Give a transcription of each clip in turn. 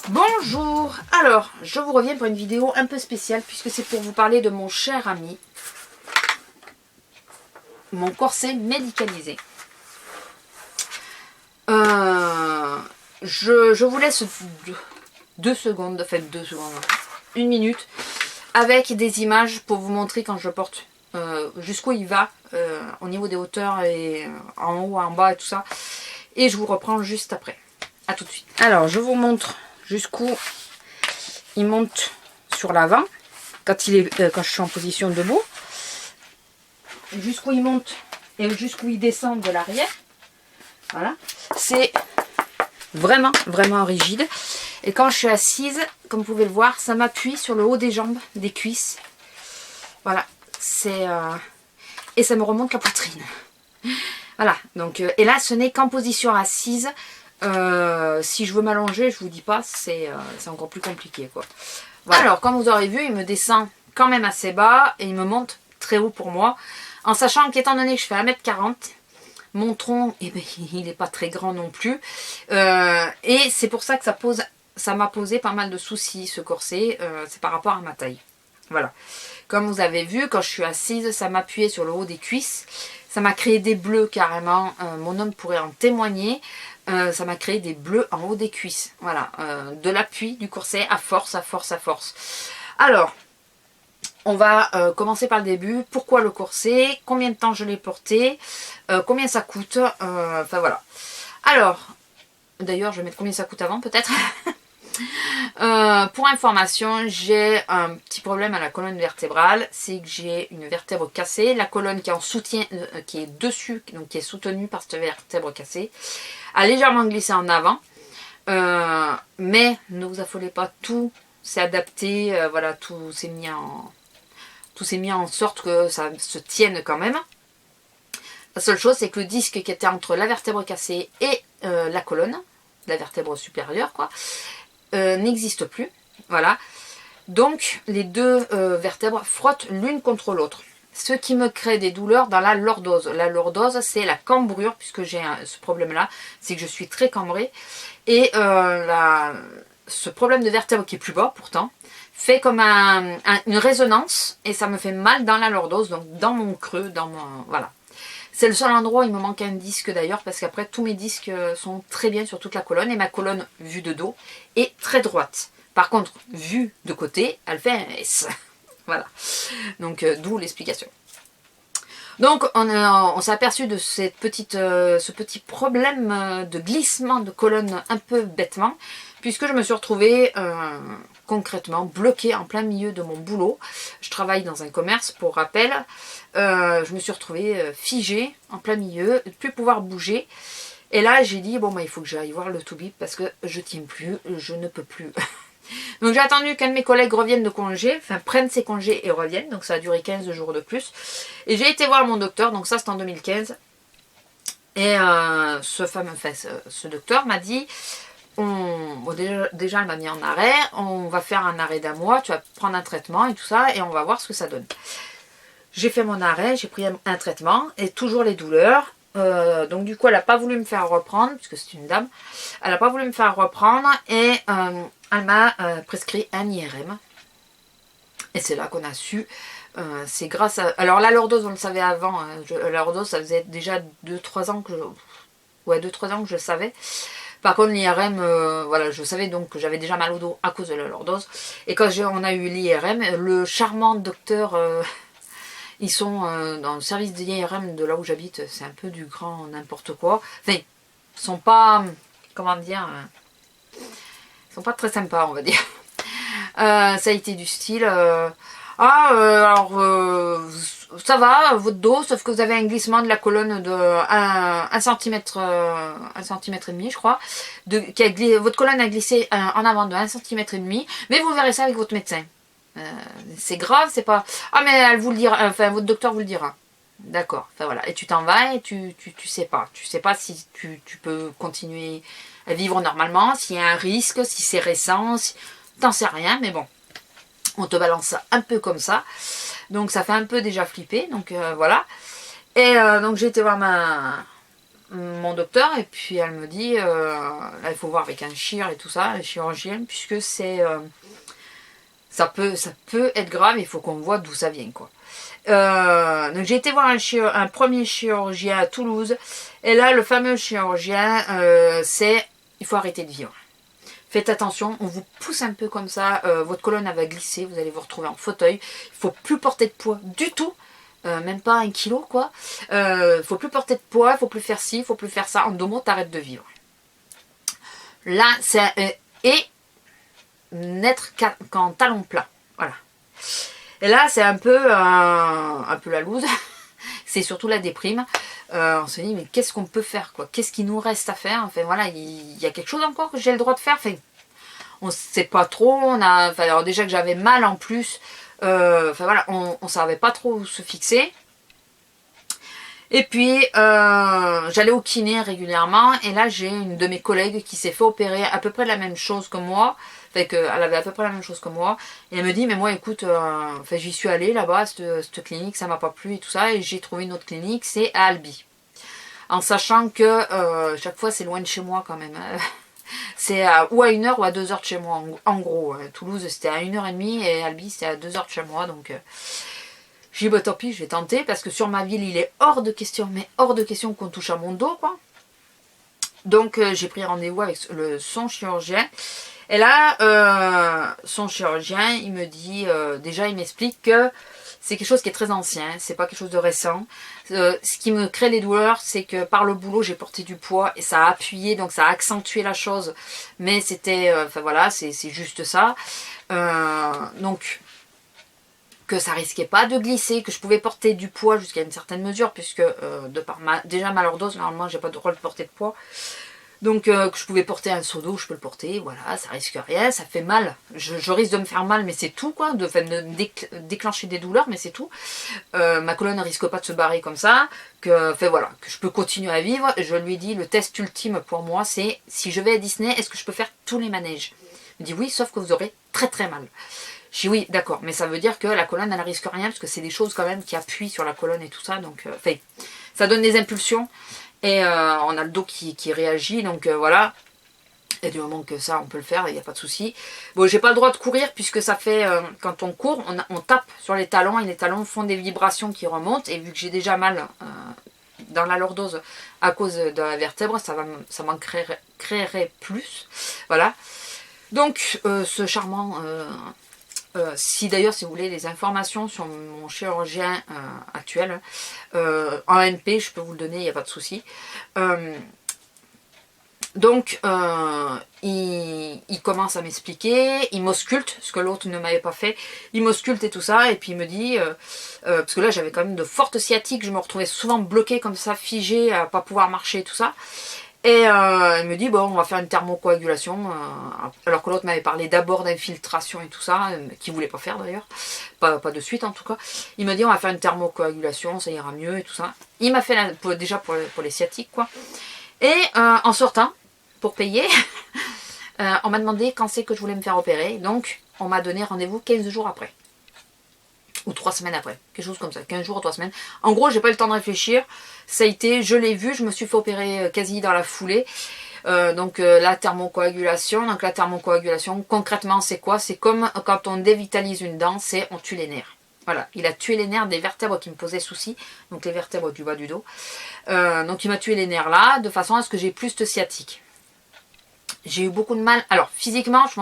Bonjour, alors je vous reviens pour une vidéo un peu spéciale puisque c'est pour vous parler de mon cher ami, mon corset médicalisé. Je vous laisse 2 secondes, enfin 2 secondes, 1 minute avec des images pour vous montrer quand je porte jusqu'où il va au niveau des hauteurs et en haut, en bas et tout ça. Et je vous reprends juste après. A tout de suite. Alors je vous montre jusqu'où il monte sur l'avant quand je suis en position debout, jusqu'où il monte et jusqu'où il descend de l'arrière. Voilà, c'est vraiment rigide. Et quand je suis assise, comme vous pouvez le voir, ça m'appuie sur le haut des jambes, des cuisses. Voilà, c'est et ça me remonte la poitrine. Voilà, donc et là ce n'est qu'en position assise. Si je veux m'allonger, je vous dis pas, c'est encore plus compliqué quoi. Voilà. Alors comme vous aurez vu, il me descend quand même assez bas et il me monte très haut pour moi, en sachant qu'étant donné que je fais 1m40, mon tronc, eh ben, il n'est pas très grand non plus, et c'est pour ça que ça m'a posé pas mal de soucis ce corset, c'est par rapport à ma taille. Voilà, comme vous avez vu, quand je suis assise, ça m'appuyait sur le haut des cuisses, ça m'a créé des bleus carrément, mon homme pourrait en témoigner. Ça m'a créé des bleus en haut des cuisses. Voilà, de l'appui du corset à force. Alors, on va commencer par le début. Pourquoi le corset? Combien de temps je l'ai porté? Combien ça coûte? Enfin voilà. Alors, d'ailleurs, je vais mettre combien ça coûte avant peut-être. Pour information, j'ai un petit problème à la colonne vertébrale, c'est que j'ai une vertèbre cassée, la colonne qui est en soutien, qui est dessus, donc qui est soutenue par cette vertèbre cassée, a légèrement glissé en avant, mais ne vous affolez pas, tout s'est adapté, voilà, tout s'est mis en sorte que ça se tienne quand même. La seule chose, c'est que le disque qui était entre la vertèbre cassée et la colonne, la vertèbre supérieure, quoi, n'existe plus. Voilà. Donc, les deux vertèbres frottent l'une contre l'autre. Ce qui me crée des douleurs dans la lordose. La lordose, c'est la cambrure, puisque j'ai ce problème-là, c'est que je suis très cambrée. Et ce problème de vertèbre qui est plus bas, pourtant, fait comme une résonance, et ça me fait mal dans la lordose, donc dans mon creux, dans mon... Voilà. C'est le seul endroit où il me manque un disque d'ailleurs, parce qu'après tous mes disques sont très bien sur toute la colonne, et ma colonne vue de dos est très droite. Par contre, vue de côté, elle fait un S. Voilà. Donc d'où l'explication. Donc on s'est aperçu de ce petit problème de glissement de colonne un peu bêtement, puisque je me suis retrouvée concrètement bloquée en plein milieu de mon boulot. Je travaille dans un commerce, pour rappel. Je me suis retrouvée figée en plein milieu, ne plus pouvoir bouger. Et là j'ai dit, bon bah il faut que j'aille voir le toubib parce que je tiens plus, je ne peux plus. Donc j'ai attendu qu'un de mes collègues revienne de congé, enfin prenne ses congés et revienne, donc ça a duré 15 jours de plus. Et j'ai été voir mon docteur, donc ça c'est en 2015. Et ce docteur m'a dit, déjà elle m'a mis en arrêt, on va faire un arrêt d'1 mois, tu vas prendre un traitement et tout ça, et on va voir ce que ça donne. J'ai fait mon arrêt, j'ai pris un traitement, et toujours les douleurs. Donc du coup elle n'a pas voulu me faire reprendre, puisque c'est une dame, elle n'a pas voulu me faire reprendre, et elle m'a prescrit un IRM. Et c'est là qu'on a su, c'est grâce à... Alors la lordose on le savait avant, hein, la lordose ça faisait déjà 2-3 ans que je le savais. Par contre l'IRM, voilà, je savais donc que j'avais déjà mal au dos à cause de la lordose. Et quand on a eu l'IRM, le charmant docteur... ils sont dans le service d'IRM de là où j'habite, c'est un peu du grand n'importe quoi. Enfin, ils sont pas, comment dire, ils sont pas très sympas, on va dire. Ça a été du style, alors, ça va, votre dos, sauf que vous avez un glissement de la colonne de 1 cm, 1,5 cm, je crois. Votre colonne a glissé en avant de 1,5 cm, mais vous verrez ça avec votre médecin. C'est grave, c'est pas... Ah mais elle vous le dira, enfin votre docteur vous le dira. D'accord, enfin voilà. Et tu t'en vas et tu sais pas. Tu sais pas si tu peux continuer à vivre normalement, s'il y a un risque, si c'est récent, t'en sais rien, mais bon. On te balance ça un peu comme ça. Donc ça fait un peu déjà flipper, donc voilà. Et donc j'ai été voir mon docteur et puis elle me dit là il faut voir avec un chir et tout ça, les chirurgiens, puisque c'est ça peut être grave, il faut qu'on voit d'où ça vient quoi. Donc j'ai été voir un premier chirurgien à Toulouse et là le fameux chirurgien c'est il faut arrêter de vivre. Faites attention, on vous pousse un peu comme ça, votre colonne elle va glisser, vous allez vous retrouver en fauteuil, il faut plus porter de poids du tout. Même pas 1 kilo quoi. Faut plus porter de poids, faut plus faire ci, faut plus faire ça. En 2 mots, t'arrêtes de vivre. Là, c'est et n'être qu'en talons plats. Voilà. Et là, c'est un peu la loose. C'est surtout la déprime. On se dit mais qu'est-ce qu'on peut faire quoi? Qu'est-ce qu'il nous reste à faire? Enfin voilà, il y a quelque chose encore que j'ai le droit de faire. Enfin, on sait pas trop. Alors déjà que j'avais mal en plus. Enfin voilà, on savait pas trop où se fixer. Et puis j'allais au kiné régulièrement et là j'ai une de mes collègues qui s'est fait opérer à peu près la même chose que moi. Fait qu'elle avait à peu près la même chose que moi. Et elle me dit mais moi écoute, enfin, j'y suis allée là-bas, cette clinique, ça m'a pas plu et tout ça. Et j'ai trouvé une autre clinique, c'est à Albi. En sachant que chaque fois c'est loin de chez moi quand même. C'est ou à 1 heure ou à 2 heures de chez moi, en gros. Toulouse, c'était à 1h30 et Albi, c'était à 2 heures de chez moi. Donc, j'ai dit, bah tant pis, je vais tenter parce que sur ma ville, il est hors de question, mais hors de question qu'on touche à mon dos, quoi. Donc, j'ai pris rendez-vous avec son chirurgien. Et là, son chirurgien, il me dit, déjà, il m'explique que c'est quelque chose qui est très ancien, c'est pas quelque chose de récent. Ce qui me crée les douleurs, c'est que par le boulot, j'ai porté du poids et ça a appuyé, donc ça a accentué la chose. Mais c'était, enfin voilà, c'est juste ça. Donc, que ça risquait pas de glisser, que je pouvais porter du poids jusqu'à une certaine mesure, puisque de par déjà ma lordose, normalement, j'ai pas le droit de porter de poids. Donc que je pouvais porter un seau d'eau, je peux le porter, voilà, ça risque rien, ça fait mal. Je risque de me faire mal, mais c'est tout quoi, de déclencher des douleurs, mais c'est tout. Ma colonne ne risque pas de se barrer comme ça, que je peux continuer à vivre. Je lui dis, le test ultime pour moi, c'est si je vais à Disney, est-ce que je peux faire tous les manèges? Il me dit oui, sauf que vous aurez très très mal. Je dis oui, d'accord, mais ça veut dire que la colonne, elle ne risque rien, parce que c'est des choses quand même qui appuient sur la colonne et tout ça, donc ça donne des impulsions. Et on a le dos qui réagit, donc voilà. Et du moment que ça, on peut le faire, il n'y a pas de souci. Bon, j'ai pas le droit de courir, puisque ça fait, quand on court, on tape sur les talons, et les talons font des vibrations qui remontent. Et vu que j'ai déjà mal dans la lordose à cause de la vertèbre, ça m'en créerait plus. Voilà. Donc, ce charmant... si d'ailleurs, si vous voulez les informations sur mon chirurgien actuel, en MP, je peux vous le donner, il n'y a pas de souci. Donc, il commence à m'expliquer, il m'ausculte, ce que l'autre ne m'avait pas fait. Il m'ausculte et tout ça, et puis il me dit, parce que là j'avais quand même de fortes sciatiques, je me retrouvais souvent bloquée comme ça, figée, à pas pouvoir marcher et tout ça. Et il me dit, bon, on va faire une thermocoagulation, alors que l'autre m'avait parlé d'abord d'infiltration et tout ça, qu'il voulait pas faire d'ailleurs, pas de suite en tout cas. Il me dit, on va faire une thermocoagulation, ça ira mieux et tout ça. Il m'a fait déjà pour les sciatiques, quoi. Et en sortant, pour payer, on m'a demandé quand c'est que je voulais me faire opérer, donc on m'a donné rendez-vous 15 jours après. Ou 3 semaines après, quelque chose comme ça, 15 jours ou 3 semaines. En gros, j'ai pas eu le temps de réfléchir. Ça a été, je l'ai vu, je me suis fait opérer quasi dans la foulée. Donc la thermocoagulation. Donc la thermocoagulation, concrètement, c'est quoi? C'est comme quand on dévitalise une dent, c'est on tue les nerfs. Voilà, il a tué les nerfs des vertèbres qui me posaient souci, donc les vertèbres du bas du dos. Donc il m'a tué les nerfs là, de façon à ce que j'ai plus de sciatique. J'ai eu beaucoup de mal. Alors physiquement, je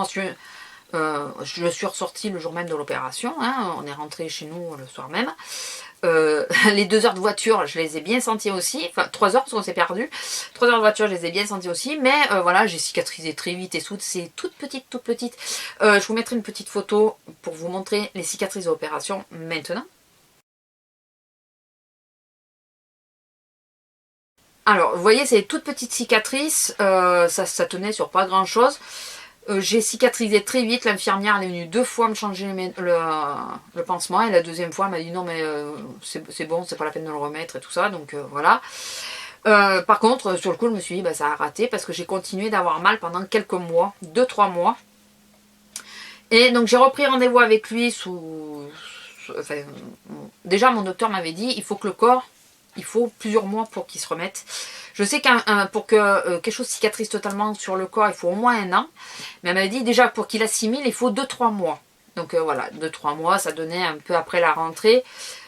suis ressortie le jour même de l'opération, hein, on est rentré chez nous le soir même. Les 2 heures de voiture, je les ai bien senties aussi, enfin 3 heures parce qu'on s'est perdu. 3 heures de voiture, je les ai bien senties aussi, mais voilà, j'ai cicatrisé très vite et tout, c'est toute petite. Je vous mettrai une petite photo pour vous montrer les cicatrices de l'opération maintenant. Alors, vous voyez, c'est des toutes petites cicatrices, ça tenait sur pas grand chose. J'ai cicatrisé très vite, l'infirmière elle est venue 2 fois me changer le pansement et la deuxième fois elle m'a dit non mais c'est bon, c'est pas la peine de le remettre et tout ça, donc voilà. Par contre sur le coup je me suis dit bah, ça a raté parce que j'ai continué d'avoir mal pendant quelques mois, 2-3 mois. Et donc j'ai repris rendez-vous avec lui déjà mon docteur m'avait dit il faut que le corps, il faut plusieurs mois pour qu'il se remette. Je sais qu'un pour que quelque chose cicatrise totalement sur le corps, il faut au moins 1 an. Mais elle m'a dit déjà pour qu'il assimile, il faut 2-3 mois. Donc voilà, 2-3 mois, ça donnait un peu après la rentrée.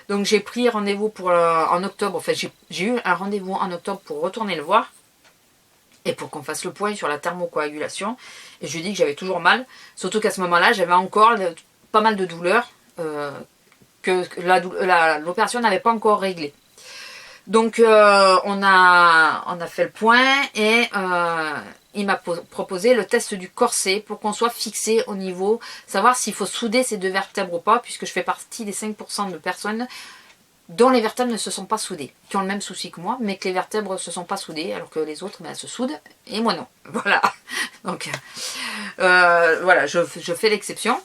Donc j'ai pris rendez-vous pour en octobre. Enfin, j'ai eu un rendez-vous en octobre pour retourner le voir. Et pour qu'on fasse le point sur la thermocoagulation. Et je lui ai dit que j'avais toujours mal. Surtout qu'à ce moment-là, j'avais encore pas mal de douleurs. Que l'opération n'avait pas encore réglé. Donc on a fait le point et il m'a proposé le test du corset pour qu'on soit fixé au niveau, savoir s'il faut souder ces 2 vertèbres ou pas, puisque je fais partie des 5% de personnes dont les vertèbres ne se sont pas soudées, qui ont le même souci que moi, mais que les vertèbres ne se sont pas soudées, alors que les autres elles se soudent, et moi non. Voilà. Donc voilà, je fais l'exception.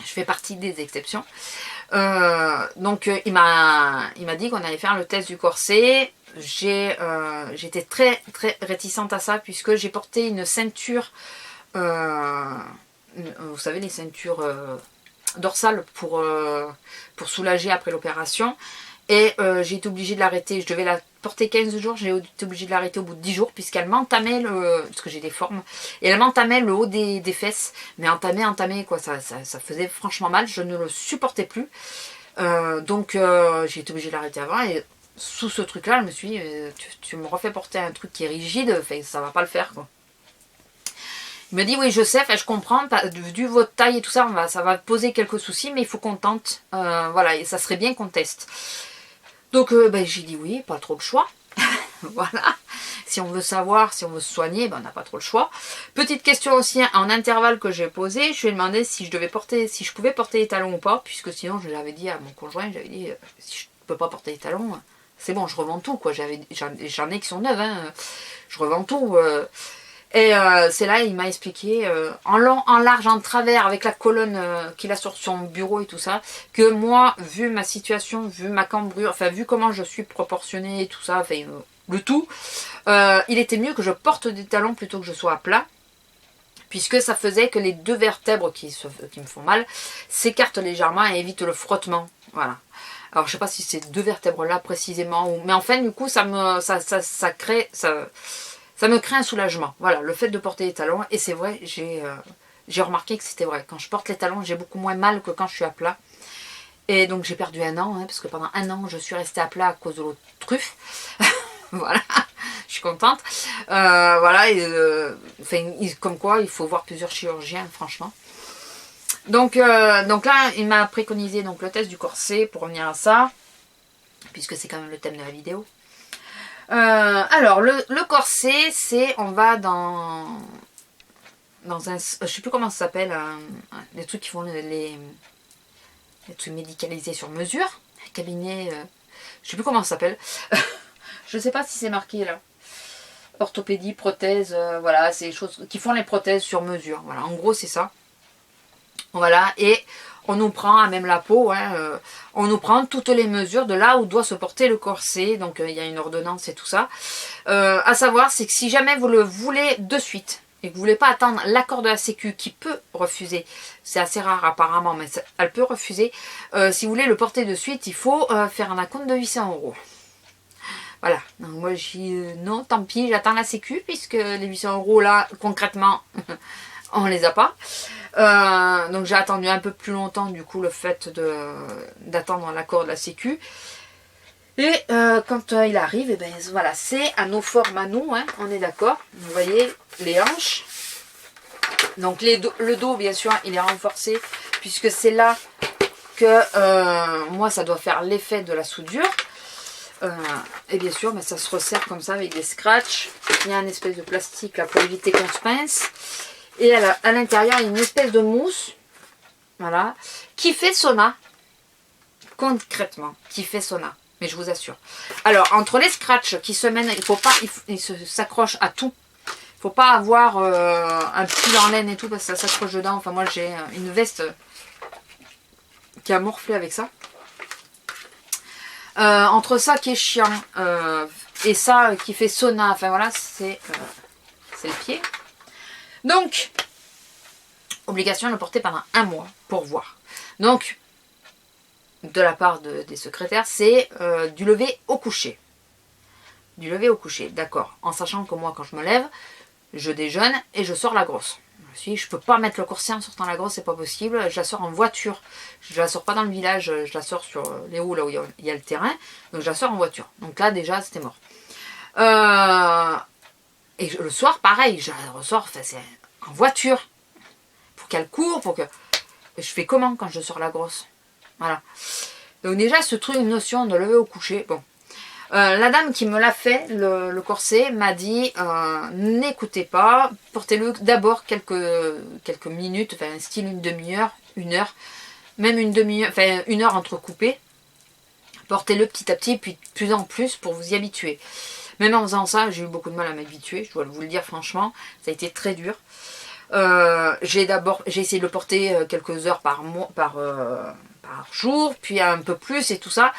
Je fais partie des exceptions. Donc il m'a dit qu'on allait faire le test du corset. J'étais très très réticente à ça puisque j'ai porté une ceinture, vous savez les ceintures dorsales pour soulager après l'opération. Et j'ai été obligée de l'arrêter. Je devais la porter 15 jours, j'ai été obligée de l'arrêter au bout de 10 jours puisqu'elle m'entamait parce que j'ai des formes, et elle m'entamait le haut des fesses, mais entamait quoi, ça faisait franchement mal, je ne le supportais plus. Donc j'ai été obligée de l'arrêter avant, et sous ce truc là je me suis dit, tu me refais porter un truc qui est rigide, ça va pas le faire quoi. Il me dit oui je sais, je comprends, vu votre taille et tout ça, ça va poser quelques soucis, mais il faut qu'on tente, voilà, et ça serait bien qu'on teste. Donc j'ai dit oui, pas trop le choix. Voilà. Si on veut savoir, si on veut se soigner, on n'a pas trop le choix. Petite question aussi en intervalle que j'ai posée. Je lui ai demandé si je pouvais porter les talons ou pas, puisque sinon je l'avais dit à mon conjoint, j'avais dit si je ne peux pas porter les talons, c'est bon, je revends tout quoi. J'en ai qui sont neuves, hein. Je revends tout. Et c'est là il m'a expliqué en long, en large, en travers, avec la colonne qu'il a sur son bureau et tout ça, que moi, vu ma situation, vu ma cambrure, enfin vu comment je suis proportionnée et tout ça, enfin le tout, il était mieux que je porte des talons plutôt que je sois à plat, puisque ça faisait que les 2 vertèbres qui me font mal s'écartent légèrement et évitent le frottement. Voilà. Alors je sais pas si c'est 2 vertèbres là précisément, mais enfin du coup ça me crée un soulagement. Voilà, le fait de porter les talons. Et c'est vrai, j'ai remarqué que c'était vrai. Quand je porte les talons, j'ai beaucoup moins mal que quand je suis à plat. Et donc j'ai perdu 1 an, hein, parce que pendant 1 an, je suis restée à plat à cause de l'autre truffe. Voilà, je suis contente. Voilà, comme quoi, il faut voir plusieurs chirurgiens, franchement. Donc là, il m'a préconisé donc, le test du corset, pour revenir à ça, puisque c'est quand même le thème de la vidéo. Alors le corset, c'est on va dans un, je sais plus comment ça s'appelle, les trucs qui font les trucs médicalisés sur mesure, cabinet, je sais plus comment ça s'appelle. Je sais pas si c'est marqué là, orthopédie, prothèse, voilà, c'est les choses qui font les prothèses sur mesure. Voilà, en gros c'est ça. Voilà, et on nous prend à même la peau, hein, on nous prend toutes les mesures de là où doit se porter le corset. Donc il y a une ordonnance et tout ça. À savoir, c'est que si jamais vous le voulez de suite et que vous ne voulez pas attendre l'accord de la Sécu qui peut refuser, c'est assez rare apparemment, mais elle peut refuser. Si vous voulez le porter de suite, il faut faire un acompte de 800 €. Voilà, donc moi j'ai dit non, tant pis, j'attends la Sécu, puisque les 800 € là, concrètement, on les a pas. Donc j'ai attendu un peu plus longtemps du coup le fait d'attendre l'accord de la Sécu. Et quand il arrive, et ben voilà, c'est à nos formes à nous, hein, on est d'accord. Vous voyez les hanches. Donc le dos bien sûr il est renforcé, puisque c'est là que moi ça doit faire l'effet de la soudure. Et bien sûr ça se resserre comme ça avec des scratchs. Il y a un espèce de plastique là pour éviter qu'on se pince. Et à l'intérieur, il y a une espèce de mousse, voilà, qui fait sauna, concrètement, qui fait sauna, mais je vous assure. Alors, entre les scratchs qui se mènent, il s'accroche à tout. Il ne faut pas avoir un pull en laine et tout, parce que ça s'accroche dedans. Enfin, moi, j'ai une veste qui a morflé avec ça. Entre ça qui est chiant et ça qui fait sauna, enfin voilà, c'est le pied. Donc, obligation de le porter pendant 1 mois pour voir. Donc, de la part des secrétaires, c'est du lever au coucher. Du lever au coucher, d'accord. En sachant que moi, quand je me lève, je déjeune et je sors la grosse. Je peux pas mettre le corset en sortant la grosse, c'est pas possible. Je la sors en voiture. Je la sors pas dans le village, je la sors sur les hauts, là où il y a le terrain. Donc je la sors en voiture. Donc là, déjà, c'était mort. Et le soir, pareil, je la ressors c'est en voiture. Pour qu'elle court, pour que... Je fais comment quand je sors la grosse? Voilà. Donc déjà, ce truc, une notion de lever au coucher, bon. La dame qui me l'a fait, le corset, m'a dit n'écoutez pas, portez-le d'abord quelques minutes, enfin style une demi-heure, une heure, même une demi-heure, enfin une heure entrecoupée. Portez-le petit à petit, puis de plus en plus pour vous y habituer. Même en faisant ça, j'ai eu beaucoup de mal à m'habituer, je dois vous le dire franchement, ça a été très dur. J'ai essayé de le porter quelques heures par jour, puis un peu plus et tout ça.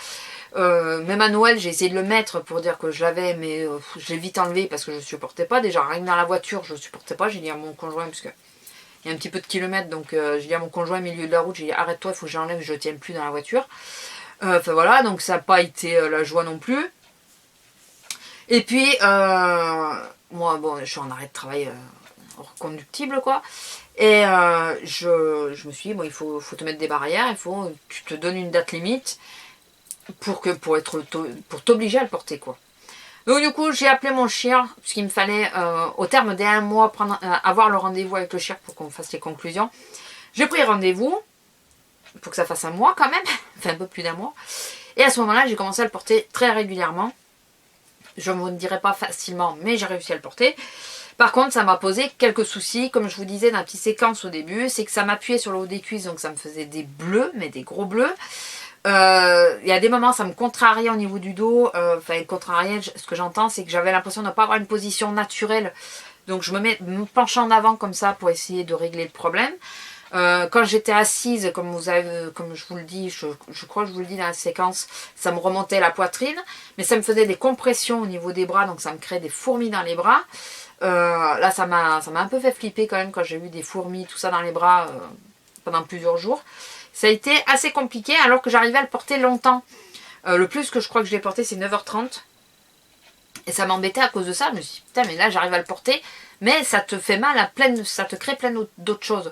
Même à Noël, j'ai essayé de le mettre pour dire que je l'avais, mais j'ai vite enlevé parce que je ne supportais pas. Déjà, rien que dans la voiture, je ne supportais pas. J'ai dit à mon conjoint, parce qu'il y a un petit peu de kilomètres, donc j'ai dit à mon conjoint au milieu de la route, j'ai dit arrête-toi, il faut que j'enlève, je ne tiens plus dans la voiture. Enfin voilà, donc ça n'a pas été la joie non plus. Et puis, moi, bon, je suis en arrêt de travail reconductible, quoi. Et je me suis dit, bon, il faut te mettre des barrières, tu te donnes une date limite pour t'obliger à le porter, quoi. Donc du coup, j'ai appelé mon chien, puisqu'il me fallait, au terme des 1 mois, avoir le rendez-vous avec le chien pour qu'on fasse les conclusions. J'ai pris rendez-vous, pour que ça fasse 1 mois quand même, enfin un peu plus d'1 mois. Et à ce moment-là, j'ai commencé à le porter très régulièrement. Je ne vous dirai pas facilement, mais j'ai réussi à le porter. Par contre, ça m'a posé quelques soucis, comme je vous disais dans la petite séquence au début, c'est que ça m'appuyait sur le haut des cuisses, donc ça me faisait des bleus, mais des gros bleus. Il y a des moments, ça me contrariait au niveau du dos. Enfin, contrariait, ce que j'entends, c'est que j'avais l'impression de ne pas avoir une position naturelle. Donc, je me penchais en avant comme ça pour essayer de régler le problème. Quand j'étais assise, comme je vous le dis, je crois que je vous le dis dans la séquence, ça me remontait la poitrine, mais ça me faisait des compressions au niveau des bras, donc ça me créait des fourmis dans les bras. Là, ça m'a un peu fait flipper quand même quand j'ai eu des fourmis, tout ça dans les bras pendant plusieurs jours. Ça a été assez compliqué alors que j'arrivais à le porter longtemps. Le plus que je crois que je l'ai porté, c'est 9h30. Et ça m'embêtait à cause de ça. Je me suis dit, putain, mais là, j'arrive à le porter, mais ça te fait mal ça te crée plein d'autres choses.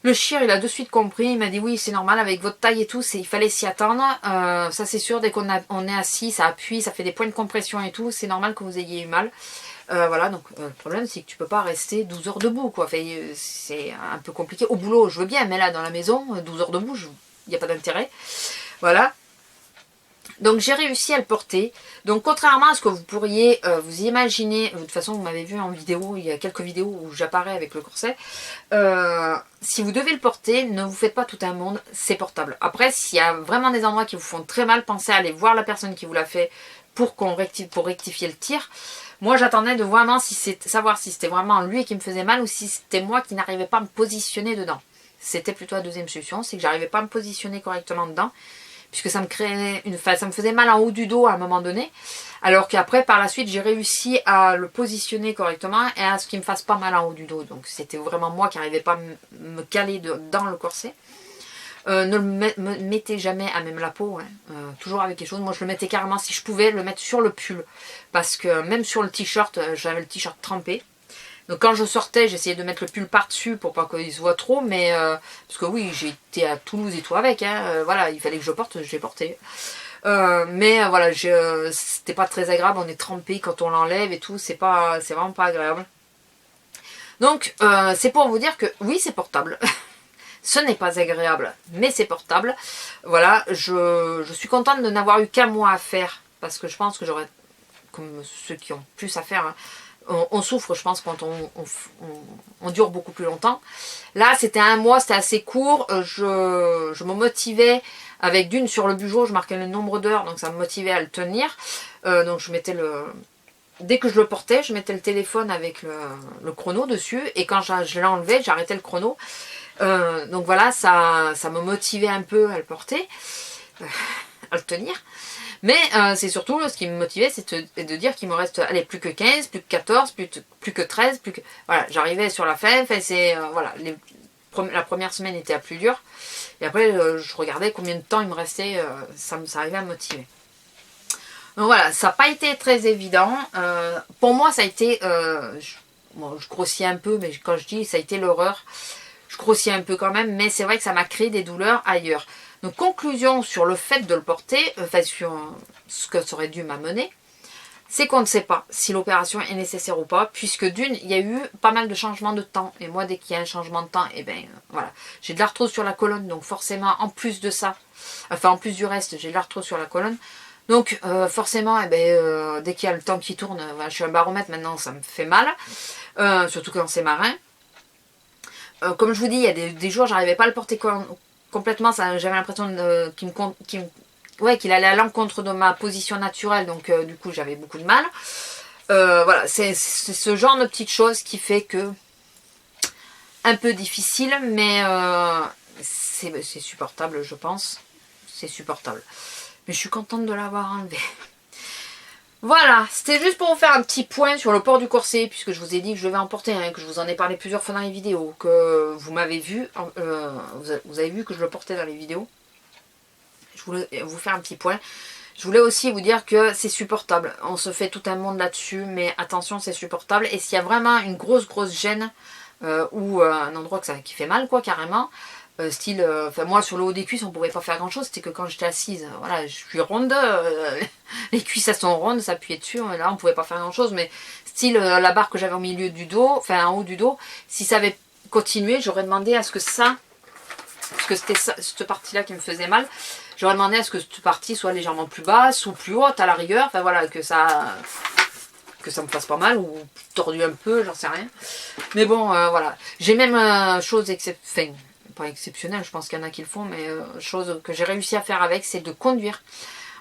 Le chien, il a de suite compris, il m'a dit oui, c'est normal, avec votre taille et tout, il fallait s'y attendre. Ça c'est sûr, dès qu'on est assis, ça appuie, ça fait des points de compression et tout, c'est normal que vous ayez eu mal. Voilà, donc le problème c'est que tu peux pas rester 12 heures debout, quoi. Enfin, c'est un peu compliqué. Au boulot, je veux bien, mais là, dans la maison, 12 heures debout, il n'y a pas d'intérêt. Voilà. Donc j'ai réussi à le porter. Donc contrairement à ce que vous pourriez vous imaginer, de toute façon vous m'avez vu en vidéo, il y a quelques vidéos où j'apparais avec le corset. Si vous devez le porter, ne vous faites pas tout un monde, c'est portable. Après, s'il y a vraiment des endroits qui vous font très mal, pensez à aller voir la personne qui vous l'a fait pour rectifier le tir. Moi j'attendais de vraiment savoir si c'était vraiment lui qui me faisait mal ou si c'était moi qui n'arrivais pas à me positionner dedans. C'était plutôt la deuxième solution, c'est que j'arrivais pas à me positionner correctement dedans. Puisque ça me faisait mal en haut du dos à un moment donné, alors qu'après par la suite j'ai réussi à le positionner correctement et à ce qu'il me fasse pas mal en haut du dos. Donc c'était vraiment moi qui n'arrivais pas à me caler dans le corset. Ne le mettez jamais à même la peau, hein. Toujours avec quelque chose. Moi je le mettais carrément, si je pouvais, le mettre sur le pull, parce que même sur le t-shirt, j'avais le t-shirt trempé. Donc quand je sortais, j'essayais de mettre le pull par-dessus pour pas qu'il se voit trop, mais parce que oui, j'ai été à Toulouse et tout avec, hein, voilà, il fallait que je porte, j'ai porté. Mais voilà, c'était pas très agréable, on est trempé quand on l'enlève et tout, c'est vraiment pas agréable. Donc c'est pour vous dire que oui, c'est portable. Ce n'est pas agréable, mais c'est portable. Voilà, je suis contente de n'avoir eu qu'un mois à faire, parce que je pense que j'aurais, comme ceux qui ont plus à faire, hein, on souffre, je pense, quand on dure beaucoup plus longtemps. Là, c'était 1 mois, c'était assez court. Je me motivais avec d'une sur le bugeot, je marquais le nombre d'heures, donc ça me motivait à le tenir. Donc je mettais dès que je le portais, je mettais le téléphone avec le chrono dessus, et quand je l'enlevais, j'arrêtais le chrono. Donc voilà, ça me motivait un peu à le porter, à le tenir. Mais c'est surtout ce qui me motivait, c'est de dire qu'il me reste plus que 15, plus que 14, plus que 13, voilà, j'arrivais sur la fin, voilà, la première semaine était la plus dure. Et après, je regardais combien de temps il me restait, ça arrivait à me motiver. Donc voilà, ça n'a pas été très évident. Pour moi, ça a été... bon, je grossis un peu, mais quand je dis ça a été l'horreur, je grossis un peu quand même, mais c'est vrai que ça m'a créé des douleurs ailleurs. Donc conclusion sur le fait de le porter, enfin sur ce que ça aurait dû m'amener, c'est qu'on ne sait pas si l'opération est nécessaire ou pas, puisque d'une, il y a eu pas mal de changements de temps. Et moi, dès qu'il y a un changement de temps, et ben voilà, j'ai de l'arthrose sur la colonne, donc forcément, en plus de ça, enfin en plus du reste, j'ai de l'arthrose sur la colonne. Donc forcément, dès qu'il y a le temps qui tourne, voilà, je suis un baromètre maintenant, ça me fait mal, surtout quand c'est marin. Comme je vous dis, il y a des jours, j'arrivais pas à le porter complètement, j'avais l'impression qu'il allait à l'encontre de ma position naturelle, donc du coup j'avais beaucoup de mal. Voilà, c'est ce genre de petites choses qui fait que un peu difficile, mais c'est supportable, je pense. C'est supportable. Mais je suis contente de l'avoir enlevé. Voilà, c'était juste pour vous faire un petit point sur le port du corset, puisque je vous ai dit que je devais en porter un, que je vous en ai parlé plusieurs fois dans les vidéos, que vous m'avez vu, vous avez vu que je le portais dans les vidéos. Je voulais vous faire un petit point. Je voulais aussi vous dire que c'est supportable. On se fait tout un monde là-dessus, mais attention, c'est supportable. Et s'il y a vraiment une grosse gêne, ou un endroit qui fait mal, quoi, carrément, enfin moi sur le haut des cuisses on pouvait pas faire grand chose, c'était que quand j'étais assise, voilà, je suis ronde, les cuisses elles sont rondes, s'appuyer dessus, là on pouvait pas faire grand chose, mais la barre que j'avais au milieu du dos, enfin en haut du dos, si ça avait continué, j'aurais demandé à ce que ça, parce que c'était cette partie là qui me faisait mal, j'aurais demandé à ce que cette partie soit légèrement plus basse ou plus haute à la rigueur, enfin voilà, que ça me fasse pas mal, ou tordu un peu, j'en sais rien, mais bon voilà, j'ai même chose pas exceptionnel, je pense qu'il y en a qui le font, mais chose que j'ai réussi à faire avec, c'est de conduire.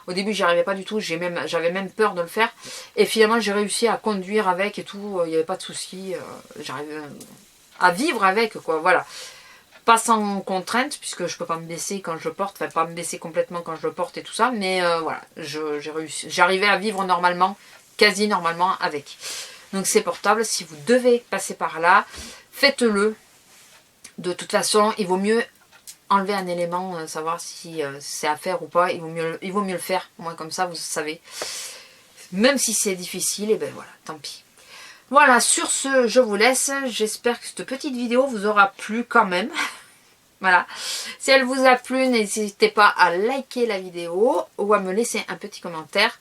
Au début, j'y arrivais pas du tout, j'avais même peur de le faire. Et finalement, j'ai réussi à conduire avec et tout, il n'y avait pas de souci. J'arrivais à vivre avec, quoi, voilà. Pas sans contrainte, puisque je peux pas me baisser quand je le porte, enfin pas me baisser complètement quand je le porte et tout ça, mais voilà, j'ai réussi. J'arrivais à vivre normalement, quasi normalement avec. Donc c'est portable, si vous devez passer par là, faites-le. De toute façon, il vaut mieux enlever un élément, savoir si c'est à faire ou pas. Il vaut mieux le faire. Au moins comme ça, vous savez. Même si c'est difficile, et ben voilà, tant pis. Voilà, sur ce, je vous laisse. J'espère que cette petite vidéo vous aura plu quand même. Voilà. Si elle vous a plu, n'hésitez pas à liker la vidéo ou à me laisser un petit commentaire.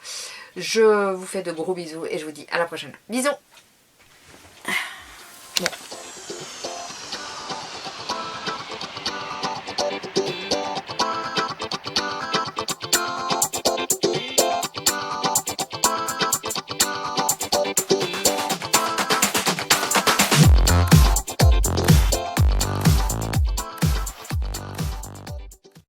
Je vous fais de gros bisous et je vous dis à la prochaine. Bisous. Bon.